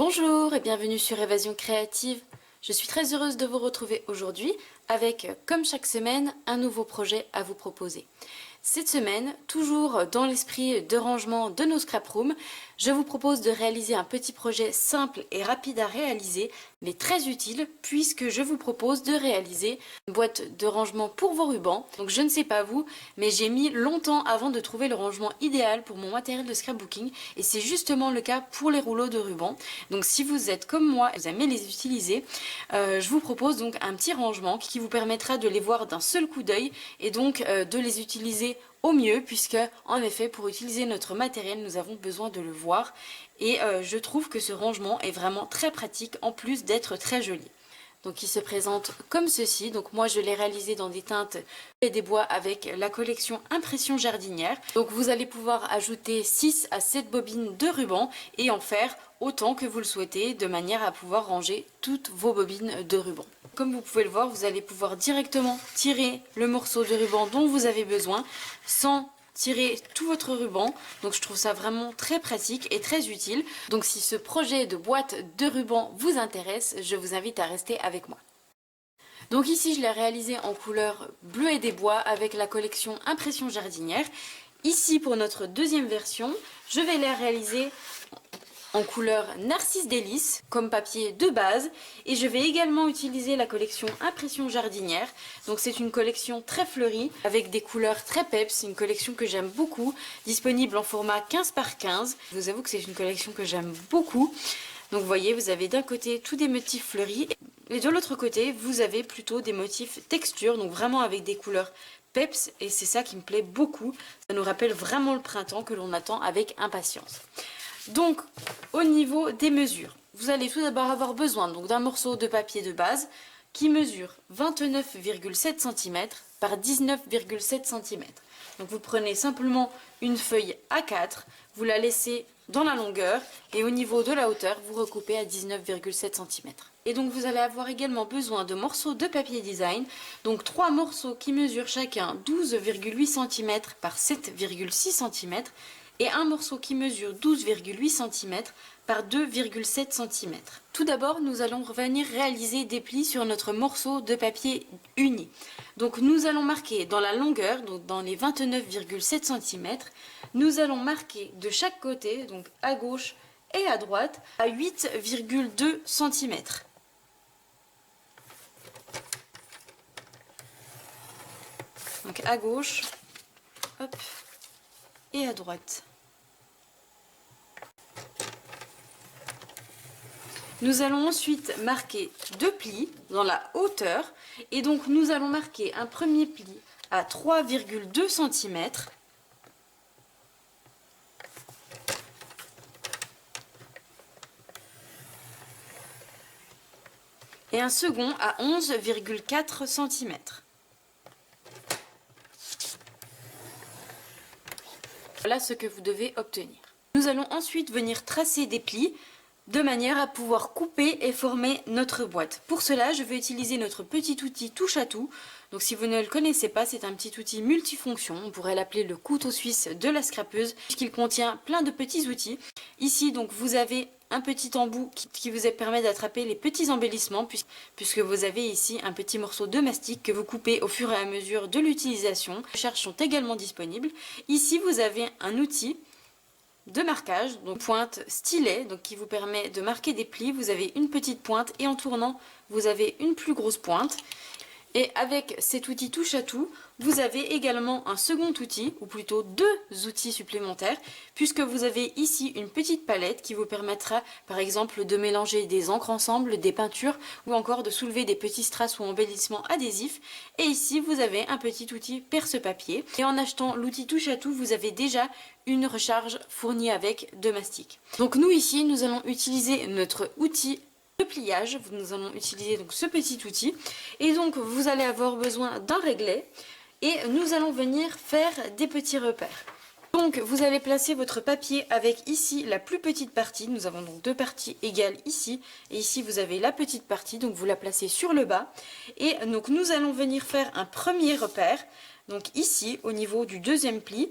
Bonjour et bienvenue sur Évasion Créative. Je suis très heureuse de vous retrouver aujourd'hui avec, comme chaque semaine, un nouveau projet à vous proposer. Cette semaine, toujours dans l'esprit de rangement de nos scrap rooms, je vous propose de réaliser un petit projet simple et rapide à réaliser, mais très utile puisque je vous propose de réaliser une boîte de rangement pour vos rubans. Donc je ne sais pas vous, mais j'ai mis longtemps avant de trouver le rangement idéal pour mon matériel de scrapbooking et c'est justement le cas pour les rouleaux de ruban. Donc si vous êtes comme moi et vous aimez les utiliser, je vous propose donc un petit rangement qui vous permettra de les voir d'un seul coup d'œil et donc de les utiliser au mieux, puisque en effet pour utiliser notre matériel nous avons besoin de le voir et je trouve que ce rangement est vraiment très pratique en plus d'être très joli. Donc il se présente comme ceci. Donc moi je l'ai réalisé dans des teintes et des bois avec la collection Impression Jardinière. Donc vous allez pouvoir ajouter 6 à 7 bobines de ruban et en faire autant que vous le souhaitez de manière à pouvoir ranger toutes vos bobines de ruban. Comme vous pouvez le voir, vous allez pouvoir directement tirer le morceau de ruban dont vous avez besoin sans tirer tout votre ruban. Donc je trouve ça vraiment très pratique et très utile. Donc si ce projet de boîte de ruban vous intéresse, je vous invite à rester avec moi. Donc ici je l'ai réalisé en couleur bleu et des bois avec la collection Impression Jardinière. Ici pour notre deuxième version, je vais la réaliser en couleur Narcisse Délice comme papier de base et je vais également utiliser la collection Impression Jardinière. Donc c'est une collection très fleurie avec des couleurs très peps, une collection que j'aime beaucoup, disponible en format 15 par 15. Je vous avoue que c'est une collection que j'aime beaucoup. Donc vous voyez, vous avez d'un côté tous des motifs fleuris et de l'autre côté vous avez plutôt des motifs texture, donc vraiment avec des couleurs peps et c'est ça qui me plaît beaucoup. Ça nous rappelle vraiment le printemps que l'on attend avec impatience. Donc au niveau des mesures, vous allez tout d'abord avoir besoin d'un morceau de papier de base qui mesure 29,7 cm par 19,7 cm. Donc vous prenez simplement une feuille A4, vous la laissez dans la longueur et au niveau de la hauteur, vous recoupez à 19,7 cm. Et donc vous allez avoir également besoin de morceaux de papier design, donc 3 morceaux qui mesurent chacun 12,8 cm par 7,6 cm et un morceau qui mesure 12,8 cm par 2,7 cm. Tout d'abord, nous allons venir réaliser des plis sur notre morceau de papier uni. Donc nous allons marquer dans la longueur, donc dans les 29,7 cm, nous allons marquer de chaque côté, donc à gauche et à droite, à 8,2 cm. Donc à gauche, hop, et à droite. Nous allons ensuite marquer 2 plis dans la hauteur et donc nous allons marquer un premier pli à 3,2 cm et un second à 11,4 cm. Voilà ce que vous devez obtenir. Nous allons ensuite venir tracer des plis de manière à pouvoir couper et former notre boîte. Pour cela, je vais utiliser notre petit outil touche à tout. Donc si vous ne le connaissez pas, c'est un petit outil multifonction. On pourrait l'appeler le couteau suisse de la scrapeuse puisqu'il contient plein de petits outils. Ici, donc, vous avez un petit embout qui vous permet d'attraper les petits embellissements puisque vous avez ici un petit morceau de mastic que vous coupez au fur et à mesure de l'utilisation. Les recherches sont également disponibles. Ici, vous avez un outil de marquage, donc pointe stylet, donc qui vous permet de marquer des plis. Vous avez une petite pointe et en tournant, vous avez une plus grosse pointe. Et avec cet outil touche à tout, vous avez également un second outil, ou plutôt 2 outils supplémentaires, puisque vous avez ici une petite palette qui vous permettra par exemple de mélanger des encres ensemble, des peintures, ou encore de soulever des petits strass ou embellissements adhésifs. Et ici vous avez un petit outil perce-papier. Et en achetant l'outil touche à tout, vous avez déjà une recharge fournie avec de mastic. Donc nous ici, nous allons utiliser notre outil de pliage. Nous allons utiliser donc ce petit outil et donc vous allez avoir besoin d'un réglet et nous allons venir faire des petits repères. Donc vous allez placer votre papier avec ici la plus petite partie. Nous avons donc 2 parties égales ici et ici vous avez la petite partie, donc vous la placez sur le bas et donc nous allons venir faire un premier repère donc ici au niveau du deuxième pli.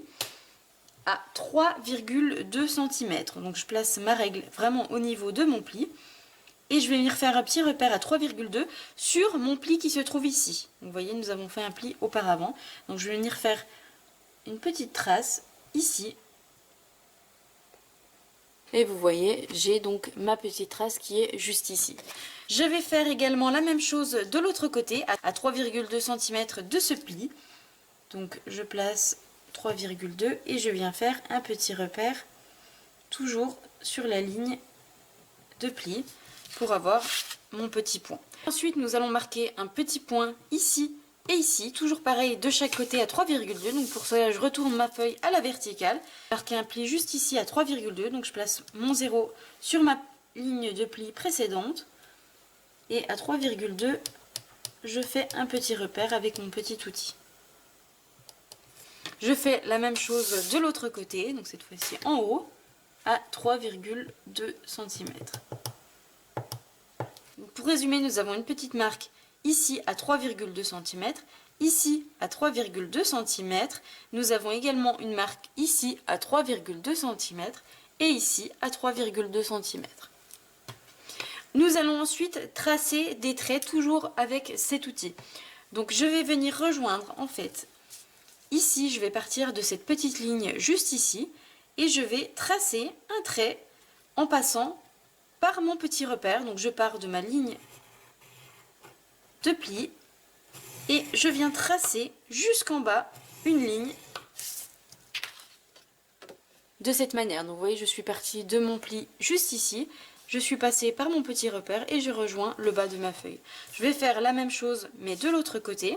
à 3,2 cm. Donc je place ma règle vraiment au niveau de mon pli. Et je vais venir faire un petit repère à 3,2 sur mon pli qui se trouve ici. Donc vous voyez, nous avons fait un pli auparavant. Donc je vais venir faire une petite trace ici. Et vous voyez, j'ai donc ma petite trace qui est juste ici. Je vais faire également la même chose de l'autre côté, à 3,2 cm de ce pli. Donc je place 3,2 et je viens faire un petit repère, toujours sur la ligne de pli, pour avoir mon petit point. Ensuite, nous allons marquer un petit point ici et ici, toujours pareil de chaque côté à 3,2. Donc pour cela, je retourne ma feuille à la verticale, marquer un pli juste ici à 3,2. Donc je place mon 0 sur ma ligne de pli précédente et à 3,2, je fais un petit repère avec mon petit outil. Je fais la même chose de l'autre côté, donc cette fois-ci en haut, à 3,2 cm. Pour résumer, nous avons une petite marque ici à 3,2 cm, ici à 3,2 cm. Nous avons également une marque ici à 3,2 cm et ici à 3,2 cm. Nous allons ensuite tracer des traits toujours avec cet outil. Donc je vais venir rejoindre en fait, ici je vais partir de cette petite ligne juste ici et je vais tracer un trait en passant par mon petit repère. Donc je pars de ma ligne de pli et je viens tracer jusqu'en bas une ligne de cette manière. Donc vous voyez, je suis partie de mon pli juste ici, je suis passée par mon petit repère et je rejoins le bas de ma feuille. Je vais faire la même chose mais de l'autre côté.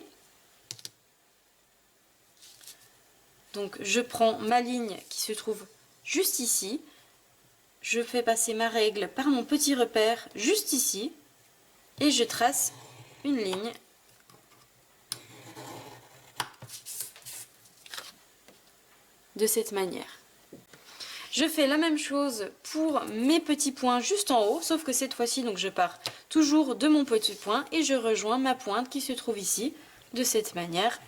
Donc je prends ma ligne qui se trouve juste ici, je fais passer ma règle par mon petit repère juste ici et je trace une ligne de cette manière. Je fais la même chose pour mes petits points juste en haut, sauf que cette fois-ci, donc je pars toujours de mon petit point et je rejoins ma pointe qui se trouve ici. De cette manière,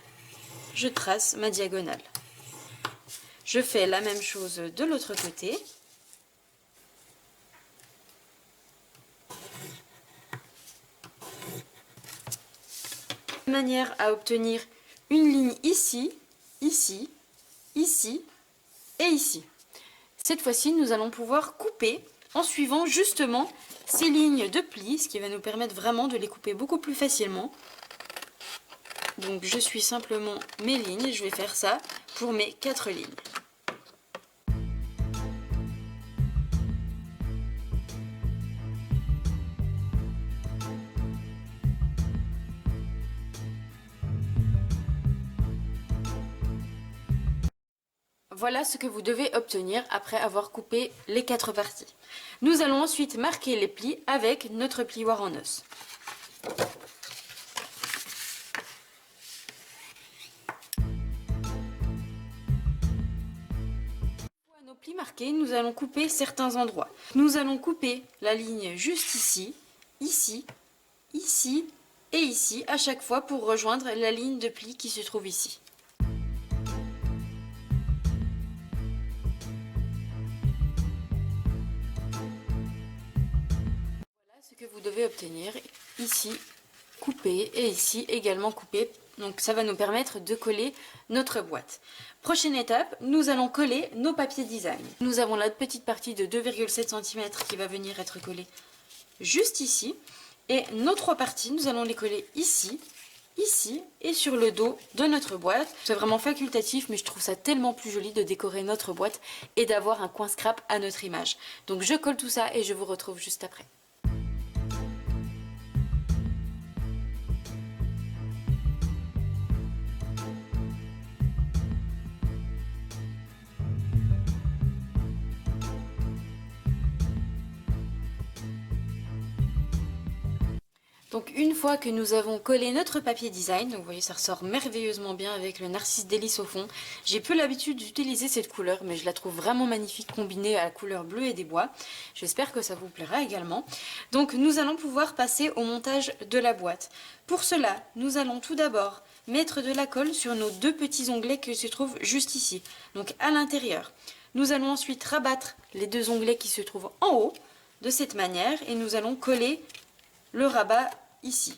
je trace ma diagonale. Je fais la même chose de l'autre côté. De manière à obtenir une ligne ici, ici, ici et ici. Cette fois-ci, nous allons pouvoir couper en suivant justement ces lignes de plis, ce qui va nous permettre vraiment de les couper beaucoup plus facilement. Donc je suis simplement mes lignes et je vais faire ça pour mes 4 lignes. Voilà ce que vous devez obtenir après avoir coupé les 4 parties. Nous allons ensuite marquer les plis avec notre plioir en os. Pour nos plis marqués, nous allons couper certains endroits. Nous allons couper la ligne juste ici, ici, ici et ici à chaque fois pour rejoindre la ligne de pli qui se trouve ici. Que vous devez obtenir ici couper et ici également couper, donc ça va nous permettre de coller notre boîte. Prochaine étape, nous allons coller nos papiers design. Nous avons la petite partie de 2,7 cm qui va venir être collée juste ici et nos 3 parties, nous allons les coller ici, ici et sur le dos de notre boîte. C'est vraiment facultatif mais je trouve ça tellement plus joli de décorer notre boîte et d'avoir un coin scrap à notre image. Donc je colle tout ça et je vous retrouve juste après. Donc une fois que nous avons collé notre papier design, donc vous voyez ça ressort merveilleusement bien avec le Narcisse Délice au fond. J'ai peu l'habitude d'utiliser cette couleur mais je la trouve vraiment magnifique combinée à la couleur bleue et des bois. J'espère que ça vous plaira également. Donc nous allons pouvoir passer au montage de la boîte. Pour cela, nous allons tout d'abord mettre de la colle sur nos deux petits onglets qui se trouvent juste ici, donc à l'intérieur. Nous allons ensuite rabattre les deux onglets qui se trouvent en haut de cette manière et nous allons coller le rabat ici.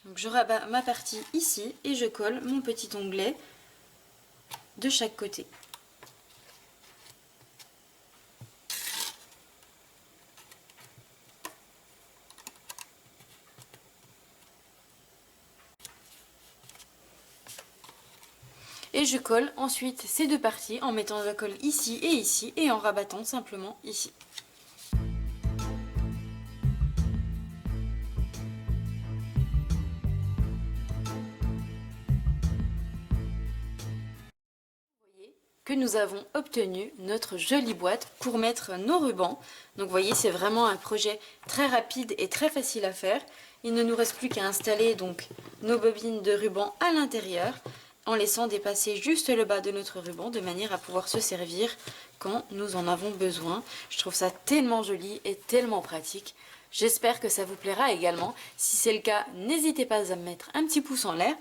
Donc je rabats ma partie ici et je colle mon petit onglet de chaque côté. Et je colle ensuite ces deux parties en mettant de la colle ici et en rabattant simplement ici. Que nous avons obtenu notre jolie boîte pour mettre nos rubans. Donc vous voyez, c'est vraiment un projet très rapide et très facile à faire. Il ne nous reste plus qu'à installer donc nos bobines de ruban à l'intérieur en laissant dépasser juste le bas de notre ruban de manière à pouvoir se servir quand nous en avons besoin. Je trouve ça tellement joli et tellement pratique. J'espère que ça vous plaira également. Si c'est le cas, n'hésitez pas à me mettre un petit pouce en l'air.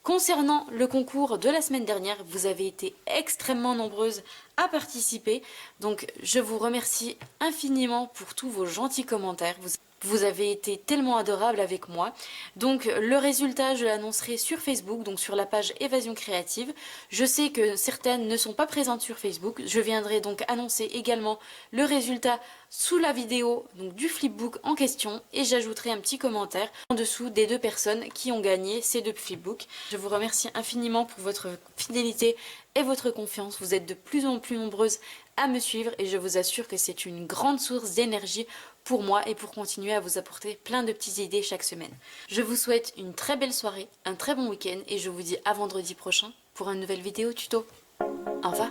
Concernant le concours de la semaine dernière, vous avez été extrêmement nombreuses à participer. Donc je vous remercie infiniment pour tous vos gentils commentaires. Vous avez été tellement adorables avec moi. Donc le résultat, je l'annoncerai sur Facebook, donc sur la page Évasion Créative. Je sais que certaines ne sont pas présentes sur Facebook. Je viendrai donc annoncer également le résultat sous la vidéo donc, du flipbook en question. Et j'ajouterai un petit commentaire en dessous des deux personnes qui ont gagné ces deux flipbooks. Je vous remercie infiniment pour votre fidélité et votre confiance. Vous êtes de plus en plus nombreuses à me suivre et je vous assure que c'est une grande source d'énergie pour moi et pour continuer à vous apporter plein de petites idées chaque semaine. Je vous souhaite une très belle soirée, un très bon week-end et je vous dis à vendredi prochain pour une nouvelle vidéo tuto. Au revoir.